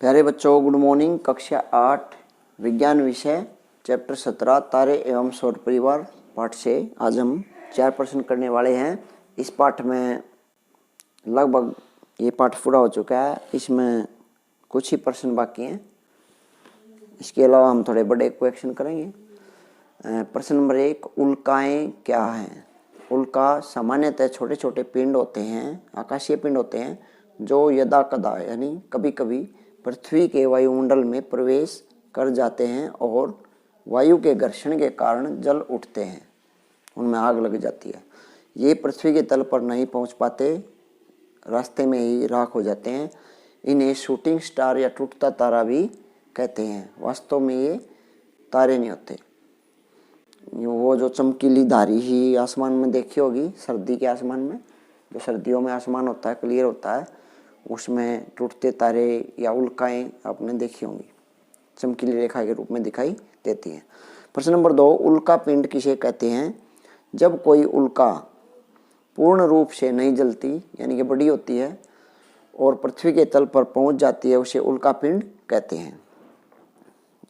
प्यारे बच्चों, good morning. कक्षा 8 विज्ञान विषय चैप्टर 17 तारे एवं सौर परिवार पाठ से आज हम 4 प्रश्न करने वाले हैं। इस पाठ में लगभग ये पाठ पूरा हो चुका है, इसमें कुछ ही प्रश्न बाकी हैं। इसके अलावा हम थोड़े बड़े क्वेश्चन करेंगे। प्रश्न नंबर 1, उल्काएं क्या हैं? उल्का सामान्यतः छोटे छोटे पिंड होते हैं, आकाशीय पिंड होते हैं जो यदा कदा यानी कभी कभी पृथ्वी के वायुमंडल में प्रवेश कर जाते हैं और वायु के घर्षण के कारण जल उठते हैं, उनमें आग लग जाती है। ये पृथ्वी के तल पर नहीं पहुंच पाते, रास्ते में ही राख हो जाते हैं। इन्हें शूटिंग स्टार या टूटता तारा भी कहते हैं। वास्तव में ये तारे नहीं होते। वो जो चमकीली धारी ही आसमान में देखी होगी, सर्दी के आसमान में, जो सर्दियों में आसमान होता है, क्लियर होता है, उसमें टूटते तारे या उल्काएं आपने देखी होंगी, चमकीली रेखा के रूप में दिखाई देती हैं। प्रश्न नंबर 2, उल्का पिंड किसे कहते हैं? जब कोई उल्का पूर्ण रूप से नहीं जलती यानी कि बड़ी होती है और पृथ्वी के तल पर पहुंच जाती है, उसे उल्का पिंड कहते हैं।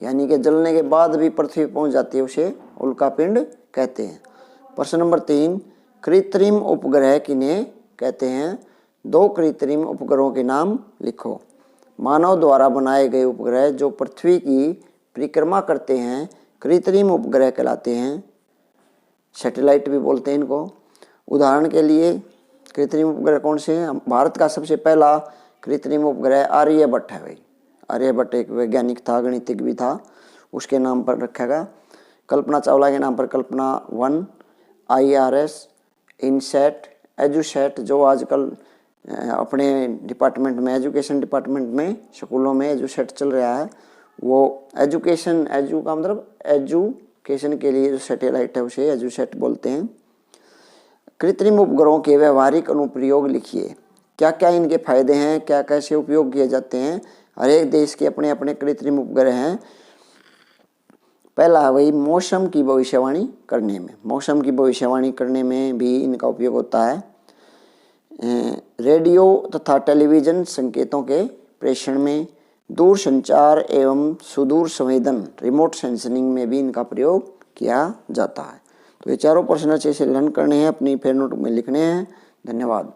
यानी कि जलने के बाद भी पृथ्वी पहुंच जाती है, उसे उल्का पिंड कहते हैं। प्रश्न नंबर 3, कृत्रिम उपग्रह किन्हें कहते हैं? 2 कृत्रिम उपग्रहों के नाम लिखो। मानव द्वारा बनाए गए उपग्रह जो पृथ्वी की परिक्रमा करते हैं कृत्रिम उपग्रह कहलाते हैं। सैटेलाइट भी बोलते हैं इनको। उदाहरण के लिए कृत्रिम उपग्रह कौन से हैं? भारत का सबसे पहला कृत्रिम उपग्रह आर्यभट्ट है। भाई आर्यभट्ट एक वैज्ञानिक था, गणितज्ञ भी था, उसके नाम पर रखा गया। कल्पना चावला के नाम पर कल्पना 1, IRS, इनसैट, एजुसैट, जो आजकल अपने डिपार्टमेंट में, एजुकेशन डिपार्टमेंट में, स्कूलों में एजुसैट चल रहा है। वो एजुकेशन, एजू का मतलब एजुकेशन के लिए जो सैटेलाइट है उसे एजुसैट बोलते हैं। कृत्रिम उपग्रहों के व्यवहारिक अनुप्रयोग लिखिए। क्या क्या इनके फायदे हैं, क्या कैसे उपयोग किए जाते हैं? हर एक देश के अपने अपने कृत्रिम उपग्रह हैं। पहला है वही मौसम की भविष्यवाणी करने में, मौसम की भविष्यवाणी करने में भी इनका उपयोग होता है। रेडियो तथा टेलीविजन संकेतों के प्रेषण में, दूर संचार एवं सुदूर संवेदन रिमोट सेंसिंग में भी इनका प्रयोग किया जाता है। तो ये चारों प्रश्न अच्छे से लर्न करने हैं, अपनी फेयर नोट में लिखने हैं। धन्यवाद।